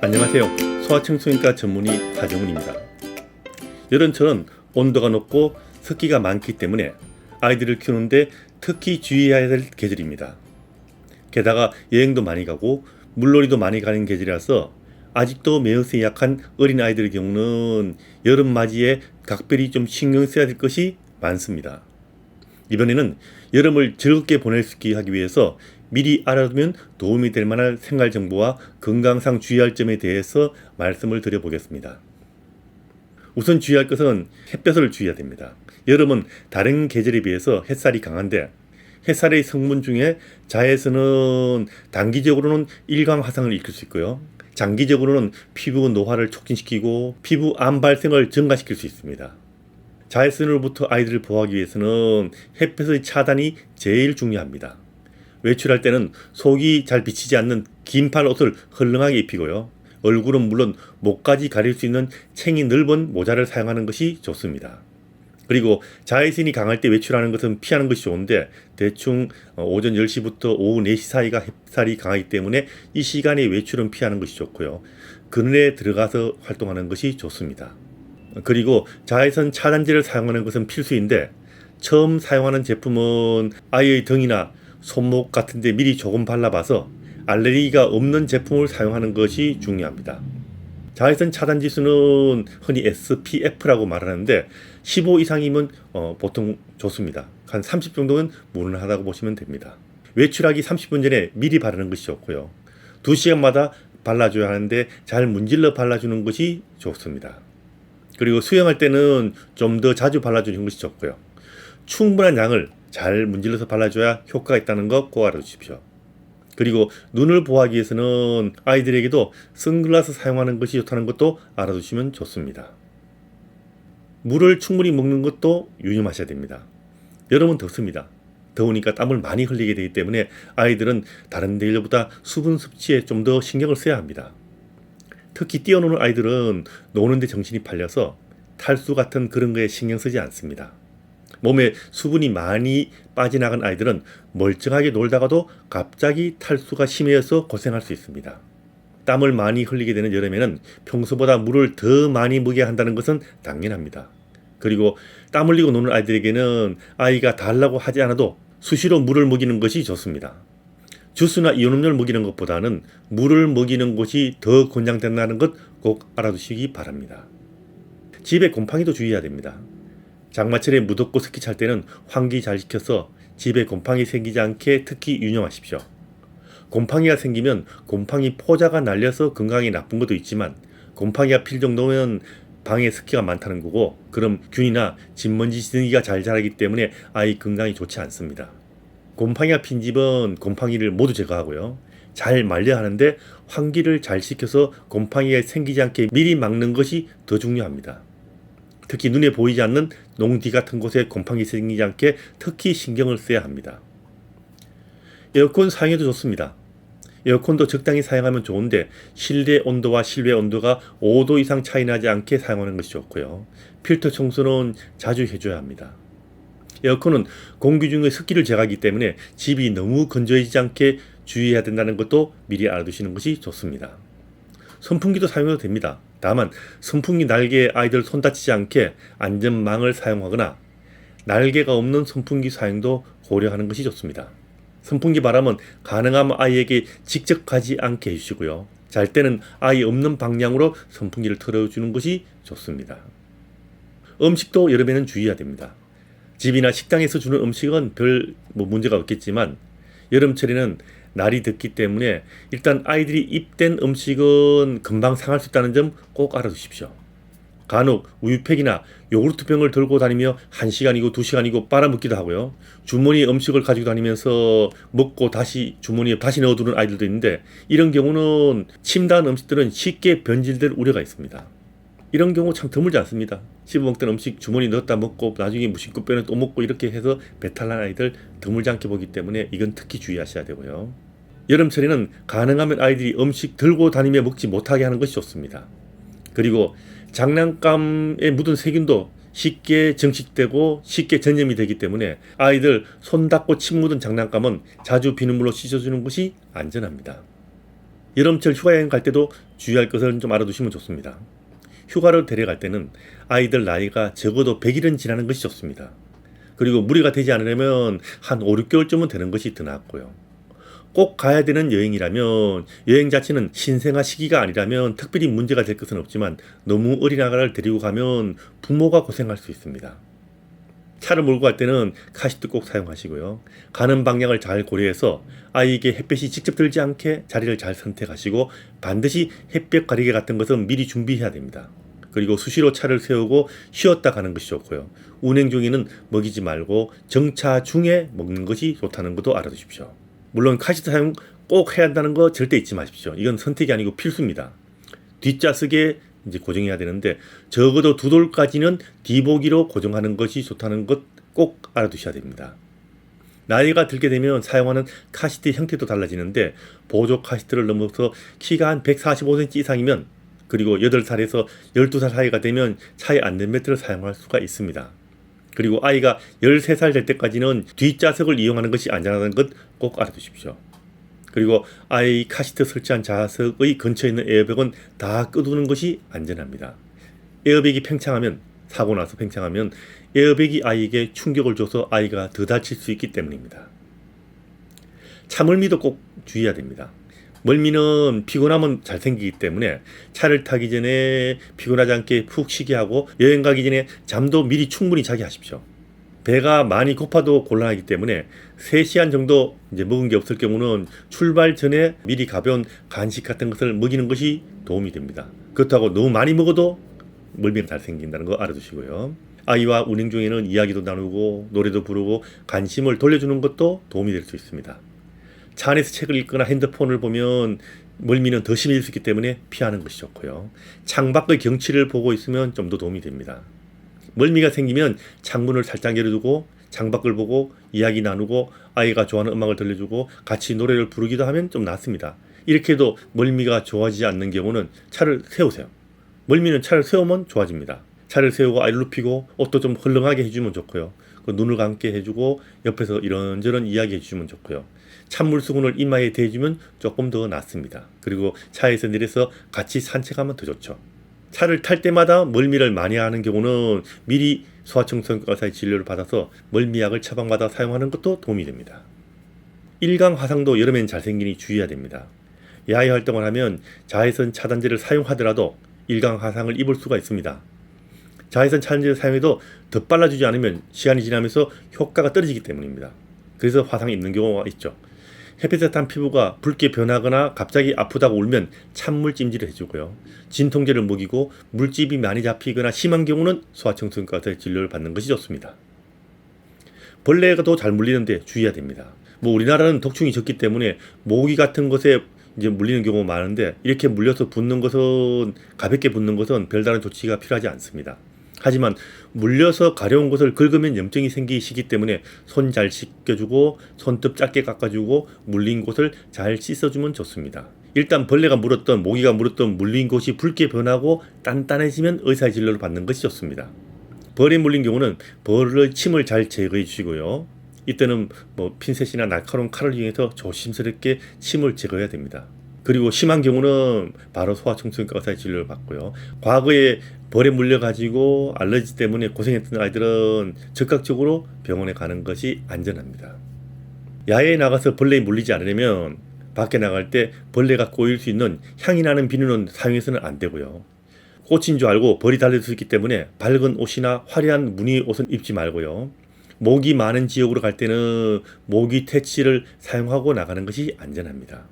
안녕하세요. 소아청소년과 전문의 하정훈입니다. 여름철은 온도가 높고 습기가 많기 때문에 아이들을 키우는데 특히 주의해야 될 계절입니다. 게다가 여행도 많이 가고 물놀이도 많이 가는 계절이라서 아직도 매너스에 약한 어린 아이들의 경우는 여름 맞이에 각별히 좀 신경 써야 될 것이 많습니다. 이번에는 여름을 즐겁게 보낼 수 있게 하기 위해서 미리 알아두면 도움이 될 만한 생활 정보와 건강상 주의할 점에 대해서 말씀을 드려보겠습니다. 우선 주의할 것은 햇볕을 주의해야 됩니다. 여름은 다른 계절에 비해서 햇살이 강한데 햇살의 성분 중에 자외선은 단기적으로는 일광 화상을 일으킬 수 있고요. 장기적으로는 피부 노화를 촉진시키고 피부 암 발생을 증가시킬 수 있습니다. 자외선으로부터 아이들을 보호하기 위해서는 햇볕의 차단이 제일 중요합니다. 외출할 때는 속이 잘 비치지 않는 긴팔 옷을 헐렁하게 입히고요. 얼굴은 물론 목까지 가릴 수 있는 챙이 넓은 모자를 사용하는 것이 좋습니다. 그리고 자외선이 강할 때 외출하는 것은 피하는 것이 좋은데 대충 오전 10시부터 오후 4시 사이가 햇살이 강하기 때문에 이 시간에 외출은 피하는 것이 좋고요. 그늘에 들어가서 활동하는 것이 좋습니다. 그리고 자외선 차단제를 사용하는 것은 필수인데 처음 사용하는 제품은 아이의 등이나 손목 같은 데 미리 조금 발라봐서 알레르기가 없는 제품을 사용하는 것이 중요합니다. 자외선 차단 지수는 흔히 SPF라고 말하는데 15 이상이면 보통 좋습니다. 한 30 정도는 무난하다고 보시면 됩니다. 외출하기 30분 전에 미리 바르는 것이 좋고요. 2시간마다 발라줘야 하는데 잘 문질러 발라주는 것이 좋습니다. 그리고 수영할 때는 좀 더 자주 발라주는 것이 좋고요. 충분한 양을 잘 문질러서 발라줘야 효과가 있다는 거 꼭 알아두십시오. 그리고 눈을 보호하기 위해서는 아이들에게도 선글라스 사용하는 것이 좋다는 것도 알아두시면 좋습니다. 물을 충분히 먹는 것도 유념하셔야 됩니다. 여름은 덥습니다. 더우니까 땀을 많이 흘리게 되기 때문에 아이들은 다른 데일보다 수분 섭취에 좀 더 신경을 써야 합니다. 특히 뛰어노는 아이들은 노는데 정신이 팔려서 탈수 같은 그런 거에 신경 쓰지 않습니다. 몸에 수분이 많이 빠져나간 아이들은 멀쩡하게 놀다가도 갑자기 탈수가 심해져서 고생할 수 있습니다. 땀을 많이 흘리게 되는 여름에는 평소보다 물을 더 많이 먹여야 한다는 것은 당연합니다. 그리고 땀 흘리고 노는 아이들에게는 아이가 달라고 하지 않아도 수시로 물을 먹이는 것이 좋습니다. 주스나 이온음료를 먹이는 것보다는 물을 먹이는 것이 더 권장된다는 것 꼭 알아두시기 바랍니다. 집에 곰팡이도 주의해야 됩니다. 장마철에 무덥고 습기 찰 때는 환기 잘 시켜서 집에 곰팡이 생기지 않게 특히 유념하십시오. 곰팡이가 생기면 곰팡이 포자가 날려서 건강에 나쁜 것도 있지만 곰팡이가 필 정도면 방에 습기가 많다는 거고 그럼 균이나 진먼지 지느기가 잘 자라기 때문에 아이 건강이 좋지 않습니다. 곰팡이가 핀 집은 곰팡이를 모두 제거하고요. 잘 말려야 하는데 환기를 잘 시켜서 곰팡이가 생기지 않게 미리 막는 것이 더 중요합니다. 특히 눈에 보이지 않는 농디 같은 곳에 곰팡이 생기지 않게 특히 신경을 써야 합니다. 에어컨 사용해도 좋습니다. 에어컨도 적당히 사용하면 좋은데 실내 온도와 실외 온도가 5도 이상 차이 나지 않게 사용하는 것이 좋고요. 필터 청소는 자주 해줘야 합니다. 에어컨은 공기 중의 습기를 제거하기 때문에 집이 너무 건조해지지 않게 주의해야 된다는 것도 미리 알아두시는 것이 좋습니다. 선풍기도 사용해도 됩니다. 다만 선풍기 날개에 아이들 손 다치지 않게 안전망을 사용하거나 날개가 없는 선풍기 사용도 고려하는 것이 좋습니다. 선풍기 바람은 가능하면 아이에게 직접 가지 않게 해주시고요. 잘 때는 아이 없는 방향으로 선풍기를 틀어주는 것이 좋습니다. 음식도 여름에는 주의해야 됩니다. 집이나 식당에서 주는 음식은 별 문제가 없겠지만 여름철에는 날이 덥기 때문에 일단 아이들이 입된 음식은 금방 상할 수 있다는 점 꼭 알아두십시오. 간혹 우유팩이나 요구르트병을 들고 다니며 1시간이고 2시간이고 빨아먹기도 하고요. 주머니에 음식을 가지고 다니면서 먹고 다시 주머니에 다시 넣어두는 아이들도 있는데 이런 경우는 침 닿은 음식들은 쉽게 변질될 우려가 있습니다. 이런 경우 참 드물지 않습니다. 씹어먹던 음식 주머니 넣었다 먹고 나중에 무심코 빼는 또 먹고 이렇게 해서 배탈 난 아이들 드물지 않게 보기 때문에 이건 특히 주의하셔야 되고요. 여름철에는 가능하면 아이들이 음식 들고 다니며 먹지 못하게 하는 것이 좋습니다. 그리고 장난감에 묻은 세균도 쉽게 증식되고 쉽게 전염이 되기 때문에 아이들 손 닦고 침 묻은 장난감은 자주 비눗물로 씻어주는 것이 안전합니다. 여름철 휴가여행 갈 때도 주의할 것을 좀 알아두시면 좋습니다. 휴가를 데려갈 때는 아이들 나이가 적어도 100일은 지나는 것이 좋습니다. 그리고 무리가 되지 않으려면 한 5, 6개월쯤은 되는 것이 더 낫고요. 꼭 가야 되는 여행이라면 여행 자체는 신생아 시기가 아니라면 특별히 문제가 될 것은 없지만 너무 어린 아가를 데리고 가면 부모가 고생할 수 있습니다. 차를 몰고 갈 때는 카시트 꼭 사용하시고요. 가는 방향을 잘 고려해서 아이에게 햇볕이 직접 들지 않게 자리를 잘 선택하시고 반드시 햇볕 가리개 같은 것은 미리 준비해야 됩니다. 그리고 수시로 차를 세우고 쉬었다 가는 것이 좋고요. 운행 중에는 먹이지 말고 정차 중에 먹는 것이 좋다는 것도 알아두십시오. 물론 카시트 사용 꼭 해야 한다는 거 절대 잊지 마십시오. 이건 선택이 아니고 필수입니다. 뒷좌석에 이제 고정해야 되는데 적어도 2돌까지는 뒤보기로 고정하는 것이 좋다는 것 꼭 알아두셔야 됩니다. 나이가 들게 되면 사용하는 카시트 형태도 달라지는데 보조 카시트를 넘어서 키가 한 145cm 이상이면 그리고 8살에서 12살 사이가 되면 차의 안전벨트를 사용할 수가 있습니다. 그리고 아이가 13살 될 때까지는 뒷좌석을 이용하는 것이 안전하다는 것 꼭 알아두십시오. 그리고 아이 카시트 설치한 좌석의 근처에 있는 에어백은 다 끄두는 것이 안전합니다. 에어백이 팽창하면 사고 나서 팽창하면 에어백이 아이에게 충격을 줘서 아이가 더 다칠 수 있기 때문입니다. 차멀미도 꼭 주의해야 됩니다. 멀미는 피곤하면 잘 생기기 때문에 차를 타기 전에 피곤하지 않게 푹 쉬게 하고 여행 가기 전에 잠도 미리 충분히 자게 하십시오. 배가 많이 고파도 곤란하기 때문에 3시간 정도 이제 먹은 게 없을 경우는 출발 전에 미리 가벼운 간식 같은 것을 먹이는 것이 도움이 됩니다. 그렇다고 너무 많이 먹어도 멀미가 잘 생긴다는 거 알아두시고요. 아이와 운행 중에는 이야기도 나누고 노래도 부르고 관심을 돌려주는 것도 도움이 될 수 있습니다. 차 안에서 책을 읽거나 핸드폰을 보면 멀미는 더 심해질 수 있기 때문에 피하는 것이 좋고요. 창밖의 경치를 보고 있으면 좀 더 도움이 됩니다. 멀미가 생기면 창문을 살짝 열어두고 창밖을 보고 이야기 나누고 아이가 좋아하는 음악을 들려주고 같이 노래를 부르기도 하면 좀 낫습니다. 이렇게 해도 멀미가 좋아지지 않는 경우는 차를 세우세요. 멀미는 차를 세우면 좋아집니다. 차를 세우고 아이를 눕히고 옷도 좀 헐렁하게 해주면 좋고요. 눈을 감게 해주고 옆에서 이런저런 이야기 해주면 좋고요. 찬물 수건을 이마에 대주면 조금 더 낫습니다. 그리고 차에서 내려서 같이 산책하면 더 좋죠. 차를 탈 때마다 멀미를 많이 하는 경우는 미리 소아청소년과 의사의 진료를 받아서 멀미약을 처방받아 사용하는 것도 도움이 됩니다. 일광 화상도 여름엔 잘생기니 주의해야 됩니다. 야외 활동을 하면 자외선 차단제를 사용하더라도 일광 화상을 입을 수가 있습니다. 자외선 차단제를 사용해도 덧발라주지 않으면 시간이 지나면서 효과가 떨어지기 때문입니다. 그래서 화상이 입는 경우가 있죠. 햇빛에 탄 피부가 붉게 변하거나 갑자기 아프다고 울면 찬물 찜질을 해주고요. 진통제를 먹이고 물집이 많이 잡히거나 심한 경우는 소아청소년과 의사의 진료를 받는 것이 좋습니다. 벌레가 더 잘 물리는데 주의해야 됩니다. 우리나라는 독충이 적기 때문에 모기 같은 것에 이제 물리는 경우가 많은데 이렇게 물려서 붓는 것은 가볍게 붓는 것은 별다른 조치가 필요하지 않습니다. 하지만 물려서 가려운 것을 긁으면 염증이 생기기 때문에 손 잘 씻겨주고 손톱 짧게 깎아주고 물린 곳을 잘 씻어주면 좋습니다. 일단 벌레가 물었던 모기가 물었던 물린 곳이 붉게 변하고 단단해지면 의사의 진료를 받는 것이 좋습니다. 벌에 물린 경우는 벌의 침을 잘 제거해 주시고요. 이때는 핀셋이나 날카로운 칼을 이용해서 조심스럽게 침을 제거해야 됩니다. 그리고 심한 경우는 바로 소아청소년과 의사의 진료를 받고요. 과거에 벌에 물려가지고 알러지 때문에 고생했던 아이들은 즉각적으로 병원에 가는 것이 안전합니다. 야외에 나가서 벌레에 물리지 않으려면 밖에 나갈 때 벌레가 꼬일 수 있는 향이 나는 비누는 사용해서는 안 되고요. 꽃인 줄 알고 벌이 달릴 수 있기 때문에 밝은 옷이나 화려한 무늬 옷은 입지 말고요. 모기 많은 지역으로 갈 때는 모기 퇴치를 사용하고 나가는 것이 안전합니다.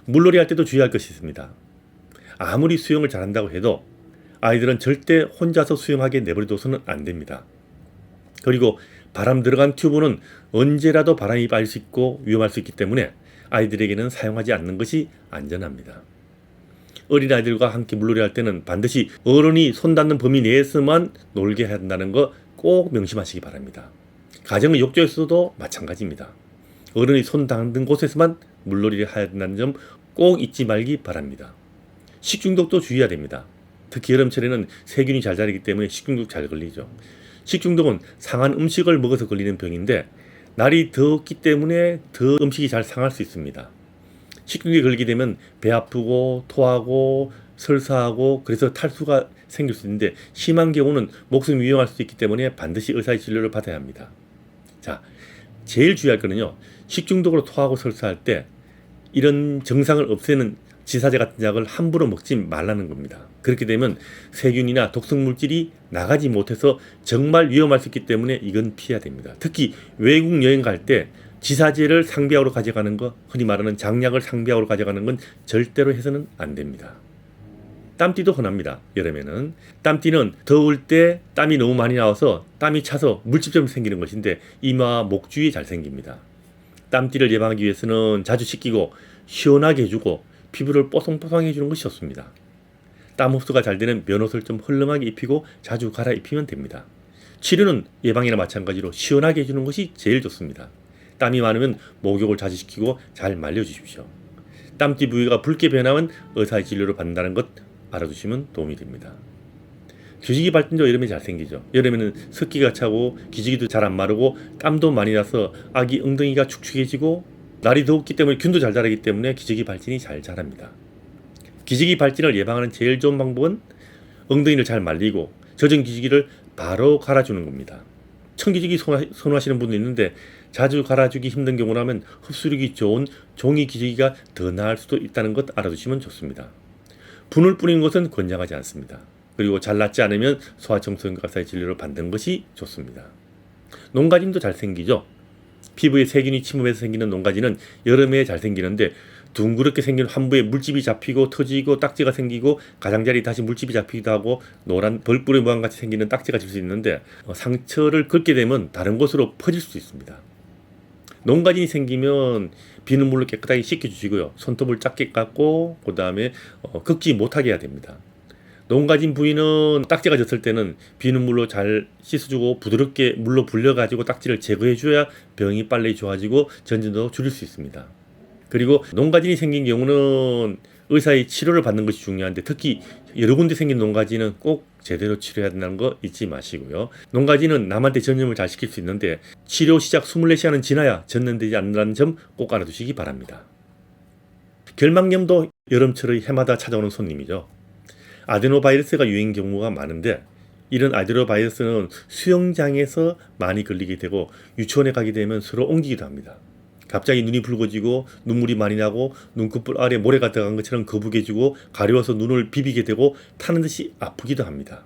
물놀이 할 때도 주의할 것이 있습니다. 아무리 수영을 잘한다고 해도 아이들은 절대 혼자서 수영하게 내버려둬서는 안 됩니다. 그리고 바람 들어간 튜브는 언제라도 바람이 빠질 수 있고 위험할 수 있기 때문에 아이들에게는 사용하지 않는 것이 안전합니다. 어린아이들과 함께 물놀이 할 때는 반드시 어른이 손 닿는 범위 내에서만 놀게 해야 한다는 거 꼭 명심하시기 바랍니다. 가정의 욕조에서도 마찬가지입니다. 어른이 손 닿는 곳에서만 물놀이를 해야 한다는 점 꼭 잊지 말기 바랍니다. 식중독도 주의해야 됩니다. 특히 여름철에는 세균이 잘 자라기 때문에 식중독 잘 걸리죠. 식중독은 상한 음식을 먹어서 걸리는 병인데 날이 더웠기 때문에 더 음식이 잘 상할 수 있습니다. 식중독에 걸리게 되면 배 아프고 토하고 설사하고 그래서 탈수가 생길 수 있는데 심한 경우는 목숨이 위험할 수 있기 때문에 반드시 의사의 진료를 받아야 합니다. 자, 제일 주의할 거는요. 식중독으로 토하고 설사할 때 이런 증상을 없애는 지사제 같은 약을 함부로 먹지 말라는 겁니다. 그렇게 되면 세균이나 독성 물질이 나가지 못해서 정말 위험할 수 있기 때문에 이건 피해야 됩니다. 특히 외국 여행 갈 때 지사제를 상비약으로 가져가는 거, 흔히 말하는 장약을 상비약으로 가져가는 건 절대로 해서는 안 됩니다. 땀띠도 흔합니다. 여름에는 땀띠는 더울 때 땀이 너무 많이 나와서 땀이 차서 물집점이 생기는 것인데 이마와 목 주위에 잘 생깁니다. 땀띠를 예방하기 위해서는 자주 씻기고 시원하게 해주고 피부를 뽀송뽀송해 주는 것이 좋습니다. 땀 흡수가 잘 되는 면옷을 좀 헐렁하게 입히고 자주 갈아입히면 됩니다. 치료는 예방이나 마찬가지로 시원하게 해주는 것이 제일 좋습니다. 땀이 많으면 목욕을 자주 시키고 잘 말려주십시오. 땀띠 부위가 붉게 변하면 의사의 진료를 받는다는 것 알아두시면 도움이 됩니다. 기저귀 발진도 여름에 잘 생기죠. 여름에는 습기가 차고 기저귀도 잘 안 마르고 땀도 많이 나서 아기 엉덩이가 축축해지고 날이 더웠기 때문에 균도 잘 자라기 때문에 기저귀 발진이 잘 자랍니다. 기저귀 발진을 예방하는 제일 좋은 방법은 엉덩이를 잘 말리고 젖은 기저귀를 바로 갈아주는 겁니다. 청기저귀 선호하시는 분도 있는데 자주 갈아주기 힘든 경우라면 흡수력이 좋은 종이 기저귀가 더 나을 수도 있다는 것 알아두시면 좋습니다. 분을 뿌리는 것은 권장하지 않습니다. 그리고 잘 낫지 않으면 소아청소년과 의사의 진료를 받는 것이 좋습니다. 농가짐도 잘 생기죠. 피부에 세균이 침입해서 생기는 농가지는 여름에 잘 생기는데 둥그렇게 생긴 환부에 물집이 잡히고 터지고 딱지가 생기고 가장자리 다시 물집이 잡히기도 하고 노란 벌꿀의 모양같이 생기는 딱지가 질 수 있는데 상처를 긁게 되면 다른 곳으로 퍼질 수 있습니다. 농가진이 생기면 비눗물로 깨끗하게 씻겨주시고요. 손톱을 작게 깎고 그 다음에 긁지 못하게 해야 됩니다. 농가진 부위는 딱지가 졌을 때는 비눗물로 잘 씻어주고 부드럽게 물로 불려가지고 딱지를 제거해줘야 병이 빨리 좋아지고 전진도 줄일 수 있습니다. 그리고 농가진이 생긴 경우는 의사의 치료를 받는 것이 중요한데 특히 여러 군데 생긴 농가진은 꼭 제대로 치료해야 된다는 거 잊지 마시고요. 농가진은 남한테 전염을 잘 시킬 수 있는데 치료 시작 24시간은 지나야 전염되지 않는다는 점 꼭 알아두시기 바랍니다. 결막염도 여름철의 해마다 찾아오는 손님이죠. 아데노바이러스가 유행 경우가 많은데 이런 아데노바이러스는 수영장에서 많이 걸리게 되고 유치원에 가게 되면 서로 옮기기도 합니다. 갑자기 눈이 붉어지고 눈물이 많이 나고 눈꺼풀 아래 모래가 들어간 것처럼 거북해지고 가려워서 눈을 비비게 되고 타는 듯이 아프기도 합니다.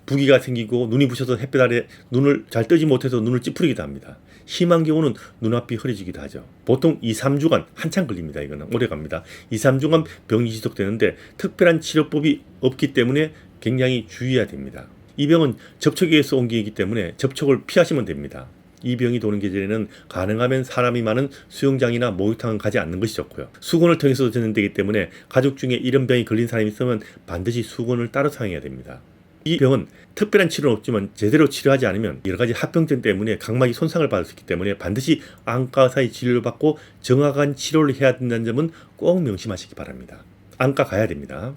부기가 생기고 눈이 부셔서 햇볕 아래 눈을 잘 뜨지 못해서 눈을 찌푸리기도 합니다. 심한 경우는 눈앞이 흐려지기도 하죠. 보통 2-3주간 한참 걸립니다. 이거는 오래 갑니다. 2-3주간 병이 지속되는데 특별한 치료법이 없기 때문에 굉장히 주의해야 됩니다. 이 병은 접촉에 의해서 옮기기 때문에 접촉을 피하시면 됩니다. 이 병이 도는 계절에는 가능하면 사람이 많은 수영장이나 목욕탕은 가지 않는 것이 좋고요. 수건을 통해서도 전염되기 때문에 가족 중에 이런 병이 걸린 사람이 있으면 반드시 수건을 따로 사용해야 됩니다. 이 병은 특별한 치료는 없지만 제대로 치료하지 않으면 여러 가지 합병증 때문에 각막이 손상을 받을 수 있기 때문에 반드시 안과 의사의 진료를 받고 정확한 치료를 해야 된다는 점은 꼭 명심하시기 바랍니다. 안과 가야 됩니다.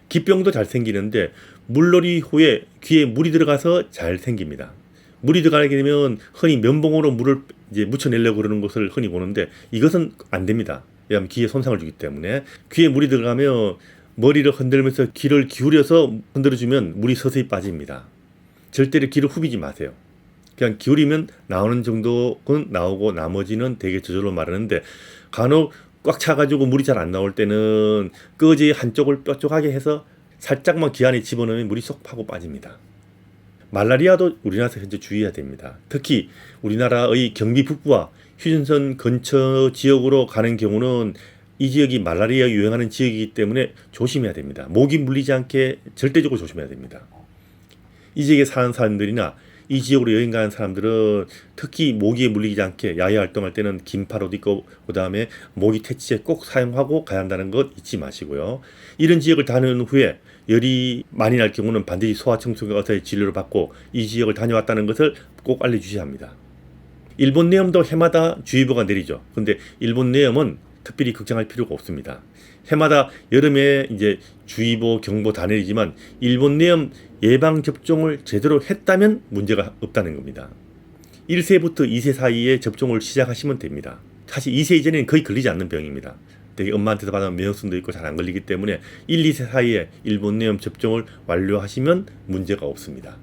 기병도 잘 생기는데 물놀이 후에 귀에 물이 들어가서 잘 생깁니다. 물이 들어가게 되면 흔히 면봉으로 물을 이제 묻혀내려고 그러는 것을 흔히 보는데 이것은 안 됩니다. 왜냐하면 귀에 손상을 주기 때문에 귀에 물이 들어가면 머리를 흔들면서 귀를 기울여서 흔들어주면 물이 서서히 빠집니다. 절대로 귀를 후비지 마세요. 그냥 기울이면 나오는 정도는 나오고 나머지는 되게 저절로 마르는데 간혹 꽉 차가지고 물이 잘 안 나올 때는 끄지 한쪽을 뾰족하게 해서 살짝만 귀 안에 집어넣으면 물이 쏙 파고 빠집니다. 말라리아도 우리나라에서 현재 주의해야 됩니다. 특히 우리나라의 경기 북부와 휴전선 근처 지역으로 가는 경우는 이 지역이 말라리아 유행하는 지역이기 때문에 조심해야 됩니다. 모기 물리지 않게 절대적으로 조심해야 됩니다. 이 지역에 사는 사람들이나 이 지역으로 여행 가는 사람들은 특히 모기에 물리지 않게 야외 활동할 때는 긴팔 옷 입고 그 다음에 모기 퇴치제 꼭 사용하고 가야 한다는 것 잊지 마시고요. 이런 지역을 다녀온 후에 열이 많이 날 경우는 반드시 소아청소년 의사의 진료를 받고 이 지역을 다녀왔다는 것을 꼭 알려주셔야 합니다. 일본 내염도 해마다 주의보가 내리죠. 그런데 일본 내염은 특별히 걱정할 필요가 없습니다. 해마다 여름에 이제 주의보, 경보 다 내리지만 일본 내염 예방 접종을 제대로 했다면 문제가 없다는 겁니다. 1세부터 2세 사이에 접종을 시작하시면 됩니다. 사실 2세 이전에는 거의 걸리지 않는 병입니다. 되게 엄마한테서 받은 면역성도 있고 잘 안 걸리기 때문에 1, 2세 사이에 일본내염 접종을 완료하시면 문제가 없습니다.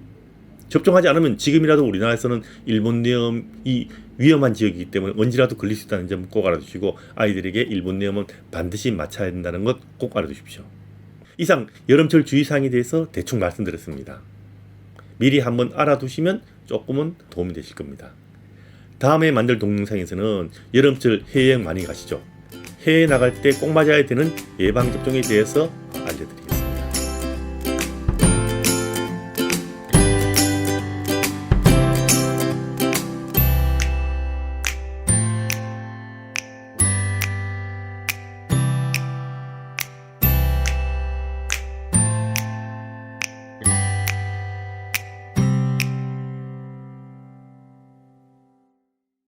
접종하지 않으면 지금이라도 우리나라에서는 일본내염이 위험한 지역이기 때문에 언제라도 걸릴 수 있다는 점 꼭 알아두시고 아이들에게 일본내염은 반드시 맞춰야 된다는 것 꼭 알아두십시오. 이상 여름철 주의사항에 대해서 대충 말씀드렸습니다. 미리 한번 알아두시면 조금은 도움이 되실 겁니다. 다음에 만들 동영상에서는 여름철 해외여행 많이 가시죠? 해외에 나갈 때 꼭 맞아야 되는 예방접종에 대해서 알려드리겠습니다.